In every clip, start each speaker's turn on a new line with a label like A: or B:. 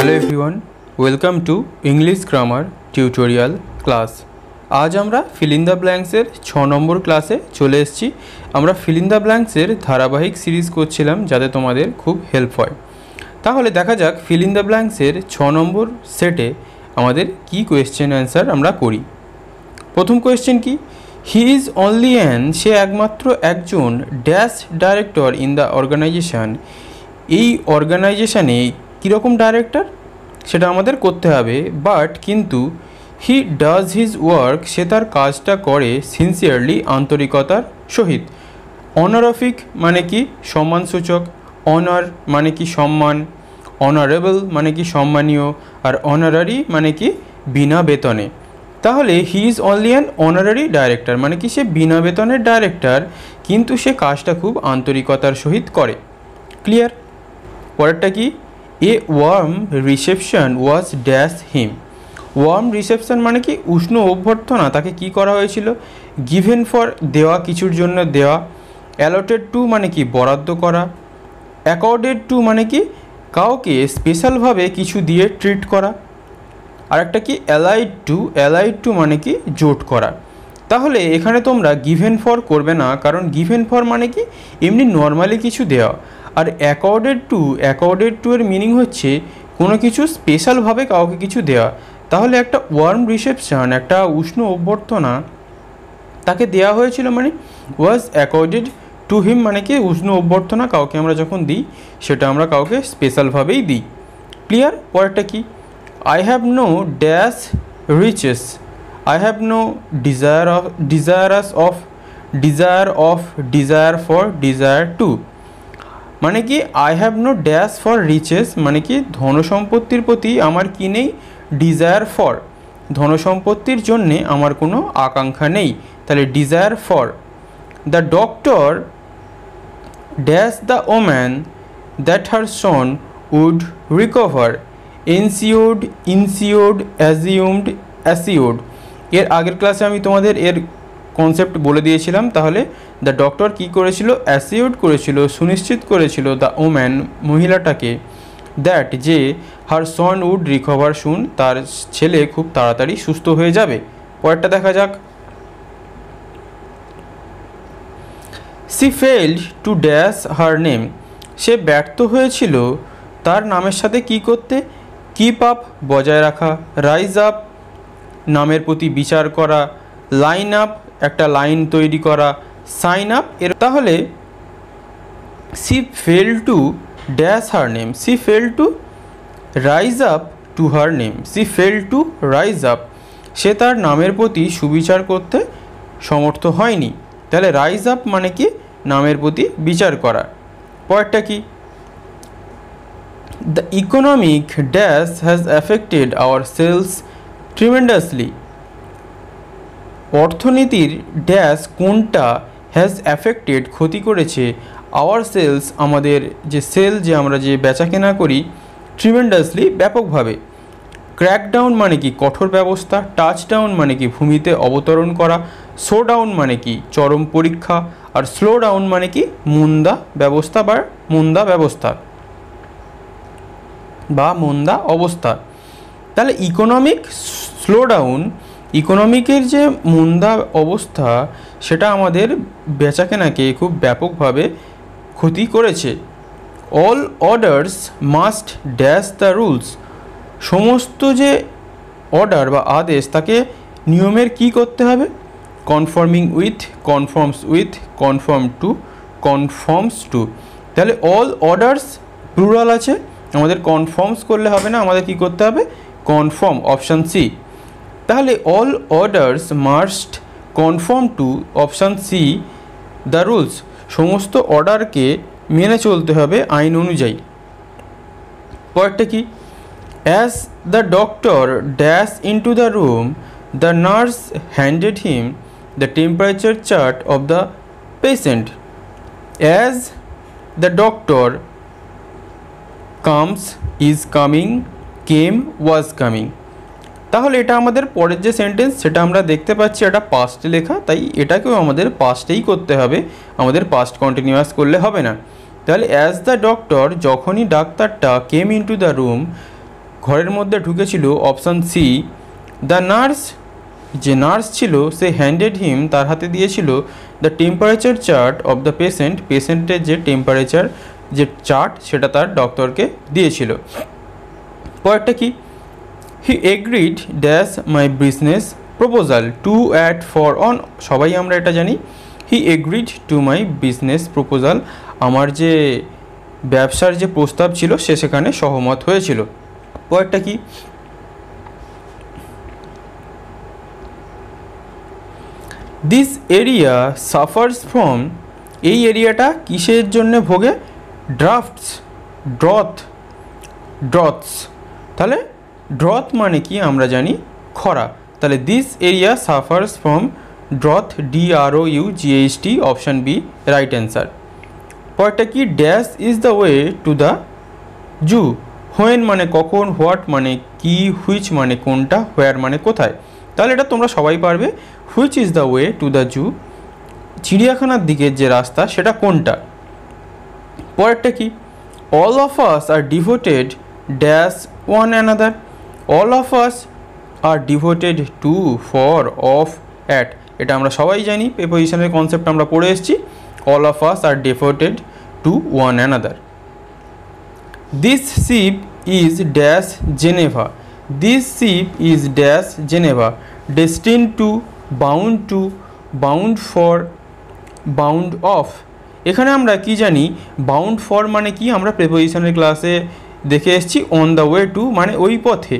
A: Hello everyone, welcome to English grammar tutorial class. আজ আমরা fill in the ব্ল্যাঙ্কসের 6 নম্বর ক্লাসে চলে এসেছি। আমরা ফিল ইন দ্য ব্ল্যাঙ্কসের ধারাবাহিক সিরিজ করছিলাম যাতে তোমাদের খুব হেল্প হয়। তাহলে দেখা যাক ফিল ইন দ্য ব্ল্যাঙ্কসের 6 নম্বর সেটে আমাদের কি কোয়েশ্চেন অ্যান্সার আমরা করি। প্রথম কোয়েশ্চেন কি? হি ইজ অনলি অ্যান, সে একমাত্র একজন dash director in the organization. এই অর্গানাইজেশানে কীরকম ডাইরেক্টর সেটা আমাদের করতে হবে, বাট কিন্তু হি ডাজ হিজ ওয়ার্ক, সে তার কাজটা করে সিনসিয়ারলি, আন্তরিকতার সহিত। অনারফিক মানে কি সম্মানসূচক, অনার মানে কি সম্মান, অনারেবল মানে কি সম্মানীয়, আর অনারারি মানে কি বিনা বেতনে। তাহলে হি is only an honorary director মানে কি সে বিনা বেতনের ডাইরেক্টর, কিন্তু সে কাজটা খুব আন্তরিকতার সহিত করে। ক্লিয়ার? পরেরটা কি? A warm reception was dash him. Warm reception মানে কি উষ্ণ অভ্যর্থনা তাকে কি করা হয়েছিল? গিভেন ফর দেওয়া, কিছুর জন্য দেওয়া। অ্যালটেড টু মানে কি বরাদ্দ করা। অ্যাকর্ডেড টু মানে কি কাউকে স্পেশালভাবে কিছু দিয়ে ট্রিট করা। আর একটা কি অ্যালাইড টু, অ্যালাইড টু মানে কি জোট করা। তাহলে এখানে তোমরা গিভেন ফর করবে না, কারণ গিভেন ফর মানে কি এমনি নর্মালি কিছু দেওয়া। আর অ্যাকর্ডেড টু এর মিনিং হচ্ছে কোনো কিছু স্পেশালভাবে কাউকে কিছু দেওয়া। তাহলে একটা ওয়ার্ম রিসেপশন, একটা উষ্ণ অভ্যর্থনা তাকে দেওয়া হয়েছিল মানে ওয়াজ অ্যাকর্ডেড টু হিম মানে কি উষ্ণ অভ্যর্থনা কাউকে আমরা যখন দিই সেটা আমরা কাউকে স্পেশালভাবেই দিই। ক্লিয়ার? পরেরটা কি? I have no dash riches, I have no desire for desire to মানে কি I have no dash for riches মানে কি ধনসম্পত্তির প্রতি আমার কি নেই? ডিজায়ার ফর, ধনসম্পত্তির জন্যে আমার কোনো আকাঙ্ক্ষা নেই। তাহলে desire for. The doctor dash the woman that her son would recover, insured, assured. এর আগের ক্লাসে আমি তোমাদের এর কনসেপ্ট বলে দিয়েছিলাম। তাহলে দ্য ডক্টর কী করেছিল? অ্যাসিওর্ড করেছিল, সুনিশ্চিত করেছিল দ্য ওম্যান মহিলাটাকে, দ্যাট যে হার সন উড রিকভার সুন, তার ছেলে খুব তাড়াতাড়ি সুস্থ হয়ে যাবে। পরেরটা দেখা যাক। She failed to dash her name, সে ব্যর্থ হয়েছিল তার নামের সাথে কি করতে? কিপ আপ বজায় রাখা, রাইজ আপ নামের প্রতি বিচার করা, লাইন আপ একটা লাইন তৈরি করা, সাইন আপ এর। তাহলে she fail to dash her name, she fail to rise up to her name, she fail to rise up, সে তার নামের প্রতি সুবিচার করতে সমর্থ হয়নি। তাহলে রাইজ আপ মানে কি নামের প্রতি বিচার করা। পরেরটা কি? The economic dash has affected our sales tremendously, অর্থনীতির ড্যাশ কোনটা হ্যাজ অ্যাফেক্টেড ক্ষতি করেছে আওয়ার সেলস আমাদের যে সেল, যে আমরা যে বেচা কেনা করি, ট্রিমেন্ডাসলি ব্যাপকভাবে। ক্র্যাকডাউন মানে কি কঠোর ব্যবস্থা, টাচডাউন মানে কি ভূমিতে অবতরণ করা, শোডাউন মানে কি চরম পরীক্ষা, আর স্লো ডাউন মানে কি মন্দা ব্যবস্থা বা মন্দা ব্যবস্থা বা মন্দা অবস্থা। তাহলে ইকোনমিক স্লোডাউন, ইকোনমিকের যে মন্দা অবস্থা সেটা আমাদের বেচাকেনাকে খুব ব্যাপকভাবে ক্ষতি করেছে। All orders must dash the rules, সমস্ত যে অর্ডার বা আদেশ তাকে নিয়মের কি করতে হবে? Conforming with, conforms with, conforms to. তাহলে অল অর্ডার্স প্লুরাল আছে, আমাদের কনফর্মস করলে হবে না, আমাদের কি করতে হবে? Conform, option C. তাহলে all orders must conform to, option C, the rules, সমস্ত অর্ডারকে মেনে চলতে হবে আইন অনুযায়ী। পরেরটা কি? As the doctor dash into the room, the nurse handed him the temperature chart of the patient. As the doctor comes, is coming, came, was coming. তাহলে এটা আমাদের পরের যে সেন্টেন্স সেটা আমরা দেখতে পাচ্ছি এটা পাস্টে লেখা, তাই এটাকেও আমাদের পাস্টেই করতে হবে, আমাদের পাস্ট কন্টিনিউয়াস করলে হবে না। তাহলে অ্যাজ দ্য ডক্টর, যখনই ডাক্তারটা কেম ইনটু দ্য রুম, ঘরের মধ্যে ঢুকেছিল? অপশান সি দ্য নার্স, যে নার্স ছিল সে হ্যান্ডেড হিম, তার হাতে দিয়েছিল the temperature chart of the patient, পেশেন্টের যে টেম্পারেচার যে চার্ট সেটা তার ডক্টরকে দিয়েছিল। পরেরটা কি? He agreed dash my business proposal to at for on, সবাই আমরা এটা জানি। He agreed to my business proposal, আমার যে ব্যবসার যে প্রস্তাব ছিল সে সেখানে সহমত হয়েছিল। পরেরটা কি? দিস এরিয়া সাফার্স ফ্রম, এই এরিয়াটা কিসের জন্য ভোগে? Drafts, droughts. তাহলে ড্রথ মানে কি আমরা জানি খরা, তাহলে this area suffers from drought, DROUGHT, option B right answer. পরেরটা কি? Dash is the way to the zoo, when মানে কখন, হোয়াট মানে কি, হুইচ মানে কোনটা, হোয়ার মানে কোথায়। তাহলে এটা তোমরা সবাই পারবে। Which is the way to the zoo, চিড়িয়াখানার দিকের যে রাস্তা সেটা কোনটা। পরেরটা কি? All of us are devoted dash one another, all of us are devoted to, for, of, at, এটা আমরা সবাই জানি, প্রিপোজিশনের কনসেপ্ট আমরা পড়ে এসেছি। All of us are devoted to one another. This ship is dash Geneva, this ship is dash Geneva, destined to, bound for, bound of. এখানে আমরা কি জানি? বাউন্ড ফর মানে কি আমরা প্রিপোজিশনের ক্লাসে দেখে এসেছি, অন দ্য ওয়ে টু মানে ওই পথে।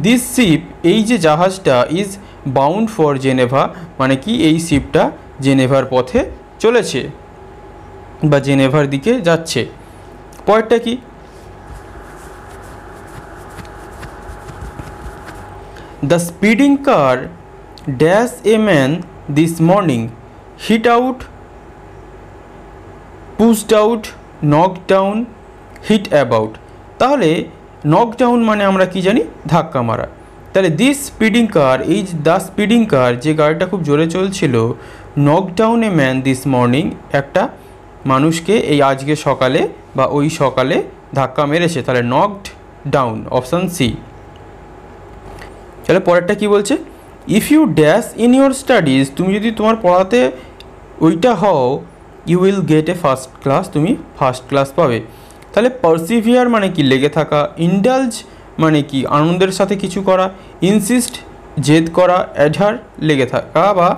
A: দিস শিপ, এই যে জাহাজটা, ইজ বাউন্ড ফর জেনেভা মানে কি এই শিপটা জেনেভার পথে চলেছে বা জেনেভার দিকে যাচ্ছে। পরেরটা কি? The speeding car dash a man this morning, hit out, pushed out, knock down, hit about. তাহলে নক ডাউন মানে আমরা কি জানি? ধাক্কা মারা। তাহলে দিস স্পিডিং কার, এই দ্য স্পিডিং কার যে গাড়িটা খুব জোরে চলছিল, knock down A man this morning, একটা মানুষকে এই আজকে সকালে বা ওই সকালে ধাক্কা মেরেছে। তাহলে নকড ডাউন, অপশান সি। তাহলে পরেরটা কি বলছে? If you dash in your studies, তুমি যদি তোমার পড়াতে ওইটা হও, you will get a first class, তুমি ফার্স্ট ক্লাস পাবে। তাহলে পারসিভিয়ার মানে কি? লেগে থাকা। ইন্ডালজ মানে কি? আনন্দের সাথে কিছু করা। ইনসিস্ট জেদ করা। অ্যাডহার লেগে থাকা বা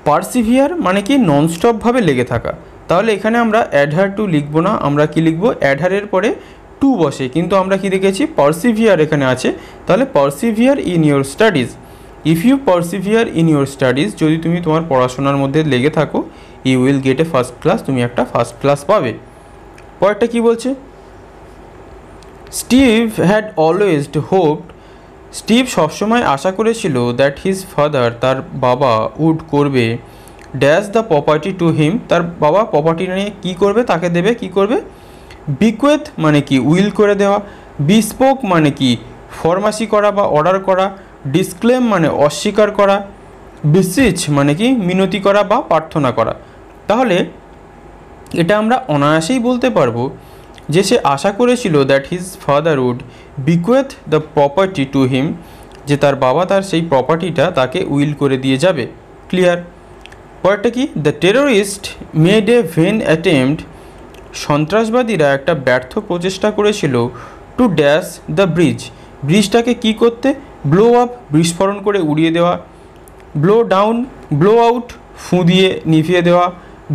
A: পারসিভিয়ার মানে কি? ননস্টপভাবে লেগে থাকা। তাহলে এখানে আমরা অ্যাডহার টু লিখবো না, আমরা কি লিখবো? অ্যাডহারের পরে টু বসে, কিন্তু আমরা কি দেখেছি? পারসিভিয়ার এখানে আছে। তাহলে persevere in your studies, if you persevere in your studies, যদি তুমি তোমার পড়াশোনার মধ্যে লেগে থাকো, you will get a first class, তুমি একটা ফার্স্ট ক্লাস পাবে। পরেরটা কি বলছে? Steve had always hoped, Steve সবসময় আশা করেছিল দ্যাট হিজ ফাদার, তার বাবা, উড করবে ড্যাশ দ্য প্রপার্টি টু হিম, তার বাবা প্রপার্টি নিয়ে কী করবে? তাকে দেবে। কি করবে? বিকুয়েথ মানে কি? উইল করে দেওয়া। বিস্পোক মানে কি? ফরমাসি করা বা অর্ডার করা। ডিসক্লেম মানে অস্বীকার করা। বিসিচ মানে কি? মিনতি করা বা প্রার্থনা করা। তাহলে এটা আমরা অনায়াসেই বলতে পারবো যে সে আশা করেছিল that his father would bequeath the property to him, যে তার বাবা তার সেই প্রপার্টিটা তাকে উইল করে দিয়ে যাবে। ক্লিয়ার? পরেরটা কি? The terrorist made a vain attempt, সন্ত্রাসবাদীরা একটা ব্যর্থ প্রচেষ্টা করেছিল টু ড্যাশ দ্য ব্রিজ, ব্রিজটাকে কি করতে? ব্লো আপ, বিস্ফোরণ করে উড়িয়ে দেওয়া। ব্লো ডাউন, ব্লো আউট, ফুঁ দিয়ে নিভিয়ে দেওয়া।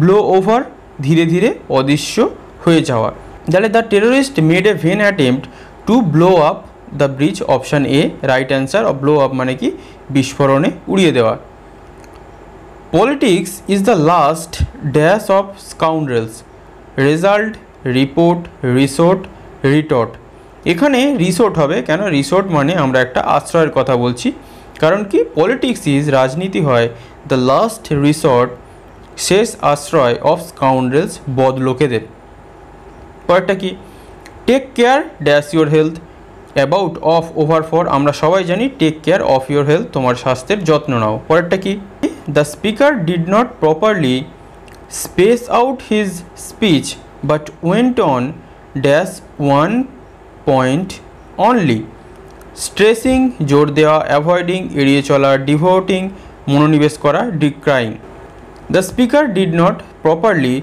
A: ব্লো ওভার, ধীরে ধীরে অদৃশ্য হয়ে যাওয়া। তাহলে the terrorist made a vain attempt to blow up the bridge, option A right answer. Blow up মানে কি? বিস্ফোরণে উড়িয়ে দেওয়া। Politics is the last dash of scoundrels, result, report, resort, retort. এখানে রিসোর্ট হবে কেন? রিসোর্ট মানে আমরা একটা আশ্রয়ের কথা বলছি, কারণ কি? পলিটিক্স ইজ, রাজনীতি হয়, দ্য লাস্ট রিসোর্ট, শেষ আশ্রয়, অফ স্কাউন্ড্রেলস, বদলোকেদের। পরেরটা কি? Take care dash your health, about, of, over, for, আমরা সবাই জানি take care of your health, তোমার স্বাস্থ্যের যত্ন নাও। পরেরটা কি? The speaker did not properly space out his speech but went on dash one point only. Stressing জোর দেওয়া, অ্যাভয়েডিং এড়িয়ে চলা, ডিভোটিং মনোনিবেশ করা, decrying. The speaker did not properly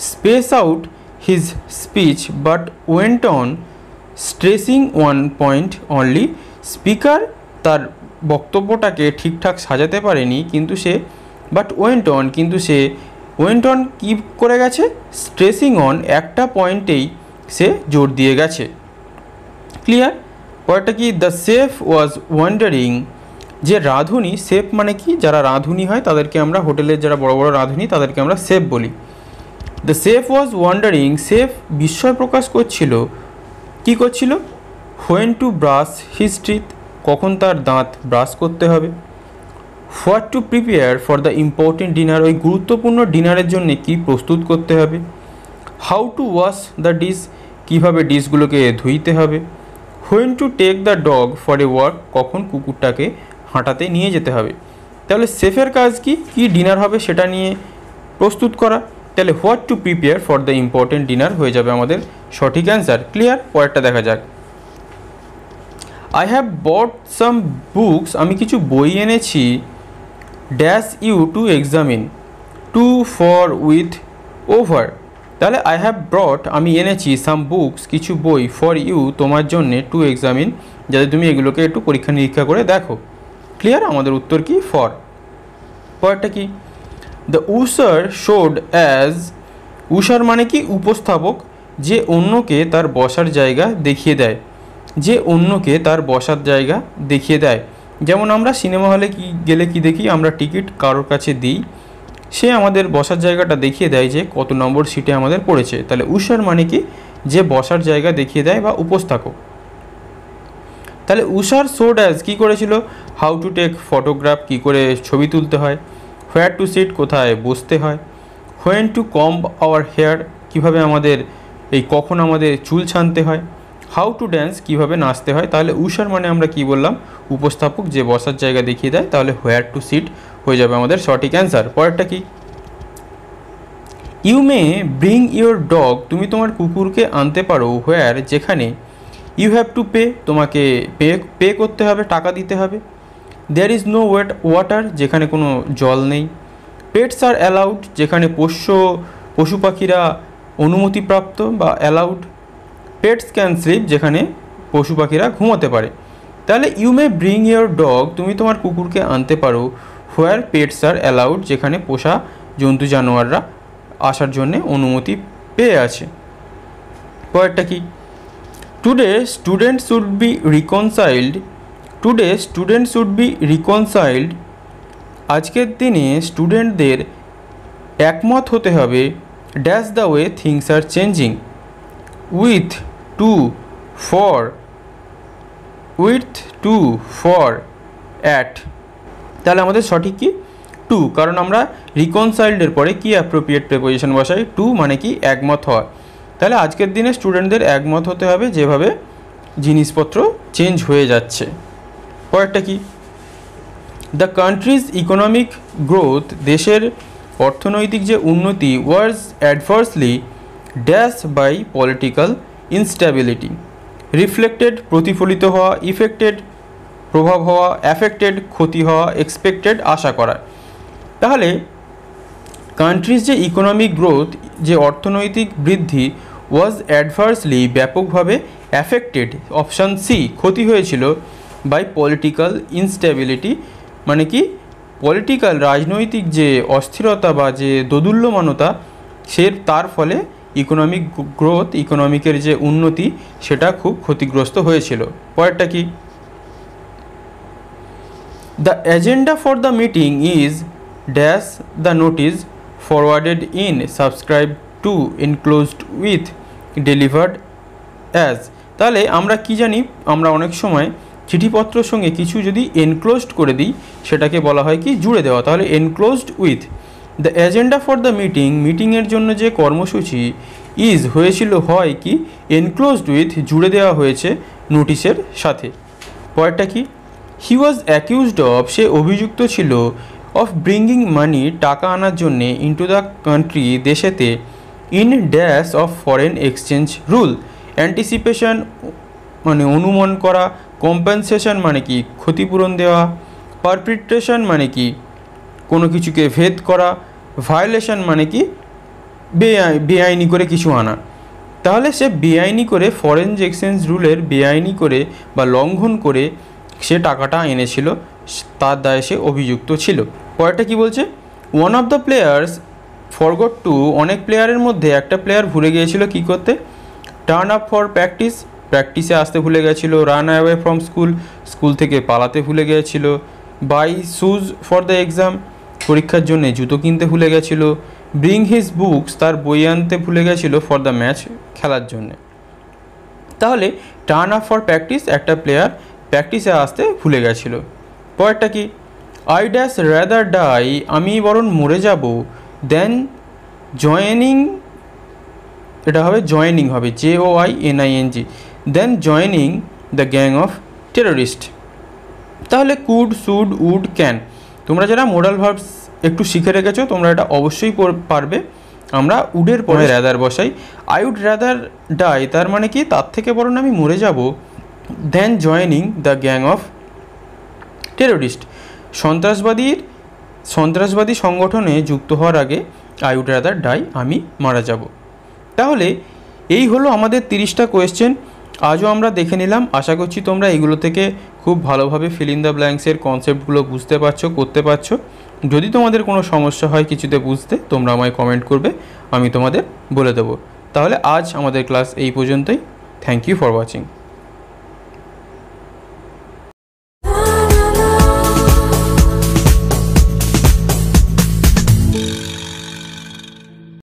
A: space out his speech but went on stressing one point only. Speaker তার বক্তব্যটাকে ঠিকঠাক সাজাতে পারেনি, কিন্তু সে ওয়েন্ট অন কী করে গেছে, স্ট্রেসিং অন একটা পয়েন্টেই সে জোর দিয়ে গেছে। ক্লিয়ার? পরেরটা কি, দ্য শেফ ওয়াজ ওয়ান্ডারিং। যে রাঁধুনি, শেফ মানে কি, যারা রাঁধুনি হয় তাদেরকে আমরা, হোটেলের যারা বড় বড় রাঁধুনি তাদেরকে আমরা শেফ বলি। The chef was wondering, chef বিস্ময় প্রকাশ করছিল, কি করছিল, when to brush his teeth, কখন তার দাঁত ব্রাশ করতে হবে। What to prepare for the important dinner, ওই গুরুত্বপূর্ণ ডিনারের জন্য কি প্রস্তুত করতে হবে। How to wash the dish, কীভাবে ডিশগুলোকে ধুইতে হবে। When to take the dog for a walk, কখন কুকুরটাকে হাঁটাতে নিয়ে যেতে হবে। তাহলে শেফের কাজ কি, কি ডিনার হবে সেটা নিয়ে প্রস্তুত করা। তাহলে what to prepare for the important dinner হয়ে যাবে আমাদের সঠিক অ্যান্সার। ক্লিয়ার? পরেরটা দেখা যাক। I have bought some books, আমি কিছু বই এনেছি, dash you to examine, to for with over. তাহলে আই হ্যাভ ব্রট, আমি এনেছি, সাম বুকস কিছু বই, ফর ইউ তোমার জন্যে, টু এক্সামিন যাতে তুমি এগুলোকে একটু পরীক্ষা নিরীক্ষা করে দেখো। ক্লিয়ার? আমাদের উত্তর কি, ফর। পরেরটা কি, দ্য উসার শোড অ্যাজ, উসার মানে কি, উপস্থাপক, যে অন্যকে তার বসার জায়গা দেখিয়ে দেয়, যে অন্যকে তার বসার জায়গা দেখিয়ে দেয়। যেমন আমরা সিনেমা হলে গেলে কি দেখি, আমরা টিকিট কারোর কাছে দিই, সে আমাদের বসার জায়গাটা দেখিয়ে দেয় যে কত নম্বর সিটে আমাদের পড়েছে। তাহলে উসার মানে কি, যে বসার জায়গা দেখিয়ে দেয় বা উপস্থাপক। তাহলে উসার শোড অ্যাজ কী করেছিল, হাউ টু টেক ফটোগ্রাফ, কী করে ছবি তুলতে হয়। হোয়ার টু সিট, কোথায় বসতে হয়। হোয়েন টু কম্ব আওয়ার হেয়ার, কীভাবে আমাদের কখন আমাদের চুল ছানতে হয়। হাউ টু ড্যান্স, কীভাবে নাচতে হয়। তাহলে উসার মানে আমরা কি বললাম, উপস্থাপক, যে বসার জায়গা দেখিয়ে দেয়। তাহলে হোয়ার টু সিট হয়ে যাবে আমাদের সঠিক অ্যান্সার। পরেরটা কি, you may bring your dog, তুমি তোমার কুকুরকে আনতে পারো, হোয়ার যেখানে, ইউ হ্যাভ টু পে, তোমাকে পে করতে হবে, টাকা দিতে হবে। দেয়ার ইজ নো ওয়াটার, যেখানে কোনো জল নেই। পেটস আর অ্যালাউড, যেখানে পশু পাখিরা অনুমতিপ্রাপ্ত বা অ্যালাউড। পেটস ক্যান স্লিপ, যেখানে পশু পাখিরা ঘুমোতে পারে। তাহলে you may bring your dog, তুমি তোমার কুকুরকে আনতে পারো, হোয়ার পেটস আর অ্যালাউড, যেখানে পোষা জন্তু জানোয়াররা আসার জন্যে অনুমতি পেয়ে আছে। পরেরটা কি, today student should be reconciled, today student should be reconciled, আজকের দিনে স্টুডেন্টদের একমত হতে হবে, dash the way things are changing, with to for at. তাহলে আমাদের সঠিক কি, টু, কারণ আমরা রিকনসাইল্ডের পরে কি অ্যাপ্রোপ্রিয়েট প্রিপোজিশন বসাই, টু মানে কি, একমত হওয়া। তাহলে আজকের দিনে স্টুডেন্টদের একমত হতে হবে যেভাবে জিনিসপত্র চেঞ্জ হয়ে যাচ্ছে। পরেরটা কি, দ্য কান্ট্রিজ ইকোনমিক গ্রোথ, দেশের অর্থনৈতিক যে উন্নতি, was adversely dash by political instability, reflected প্রতিফলিত হওয়া, ইফেক্টেড প্রভাব হওয়া, অ্যাফেক্টেড ক্ষতি হওয়া, এক্সপেক্টেড আশা করা। তাহলে কান্ট্রিজ যে ইকোনমিক গ্রোথ, যে অর্থনৈতিক বৃদ্ধি, ওয়াজ অ্যাডভার্সলি ব্যাপকভাবে, অ্যাফেক্টেড অপশান সি ক্ষতি হয়েছিল, বাই পলিটিক্যাল ইনস্ট্যাবিলিটি মানে কি, পলিটিক্যাল রাজনৈতিক যে অস্থিরতা বা যে দোদুল্যমানতা, তার ফলে ইকোনমিক গ্রোথ, ইকোনমিকের যে উন্নতি সেটা খুব ক্ষতিগ্রস্ত হয়েছিল। পরেরটা কি, the agenda for the meeting is dash the notice forwarded in subscribe to enclosed with delivered as. তাহলে আমরা কি জানি, আমরা অনেক সময় চিঠিপত্রের সঙ্গে কিছু যদি এনক্লোজড করে দিই সেটাকে বলা হয় কি, জুড়ে দেওয়া। তাহলে enclosed with, the agenda for the মিটিংয়ের জন্য যে কর্মসূচি, ইজ হয়েছিল, হয় কি, এনক্লোজড উইথ জুড়ে দেওয়া হয়েছে নোটিশের সাথে। পরেরটা কি, হি ওয়াজ অ্যাকিউজড অফ, সে অভিযুক্ত ছিল, অফ ব্রিঙ্গিং মানি, টাকা আনার জন্যে, ইন্টু দ্য কান্ট্রি, দেশেতে, in dash of foreign exchange rule, anticipation মানে অনুমান করা, কম্পেনসেশন মানে কি ক্ষতিপূরণ দেওয়া, পারপিট্রেশন মানে কি কোনো কিছুকে ভেদ করা, ভায়োলেশন মানে কি বেআইনি করে কিছু আনা। তাহলে সে বেআইনি করে ফরেন এক্সচেঞ্জ রুলের বেআইনি করে বা লঙ্ঘন করে সে টাকাটা এনেছিল, তার দায়ে সে অভিযুক্ত ছিল। পরেরটা কি বলছে, one of the players forgot to, অনেক প্লেয়ারের মধ্যে একটা প্লেয়ার ভুলে গিয়েছিল কী করতে, টার্ন আপ ফর প্র্যাকটিস, প্র্যাকটিসে আসতে ভুলে গেছিলো, run away from school, school থেকে পালাতে ভুলে গিয়েছিল, buy shoes for the exam, পরীক্ষার জন্য জুতো কিনতে ভুলে গেছিলো, ব্রিং হিজ বুকস, তার বই আনতে ভুলে গেছিলো, ফর দ্য ম্যাচ, খেলার জন্যে। তাহলে টার্ন আপ ফর প্র্যাকটিস, একটা প্লেয়ার প্র্যাকটিসে আসতে ভুলে গেছিলো। পরেরটা কি, আই ড্যাশ রাদার ডাই, আমি বরং মরে যাব, দেন জয়েনিং, এটা হবে জয়েনিং হবে JOINING, then joining the gang of terrorist. তাহলে কুড, শুড, উড, ক্যান, তোমরা যারা মোডাল ভার্বস একটু শিখে রেখেছো তোমরা এটা অবশ্যই পারবে। আমরা উডের পরে রাদার বসাই, আই উড রাদার ডাই, তার মানে কি তার থেকে বরং আমি মরে যাব, than joining the gang of terrorist, সন্ত্রাসবাদী সংগঠনে যুক্ত হওয়ার আগে আই উড রাদার ডাই, আমি মারা যাব। তাহলে এই হলো আমাদের 30টা কোয়েশ্চেন, আজও আমরা দেখে নিলাম। আশা করছি তোমরা এগুলো থেকে খুব ভালোভাবে ফিল ইন দ্য ব্ল্যাঙ্কসের কনসেপ্টগুলো বুঝতে পারছো, করতে পারছো। যদি তোমাদের কোনো সমস্যা হয় কিছুতে বুঝতে, তোমরা আমায় কমেন্ট করবে, আমি তোমাদের বলে দেবো। তাহলে আজ আমাদের ক্লাস এই পর্যন্তই। Thank you for watching.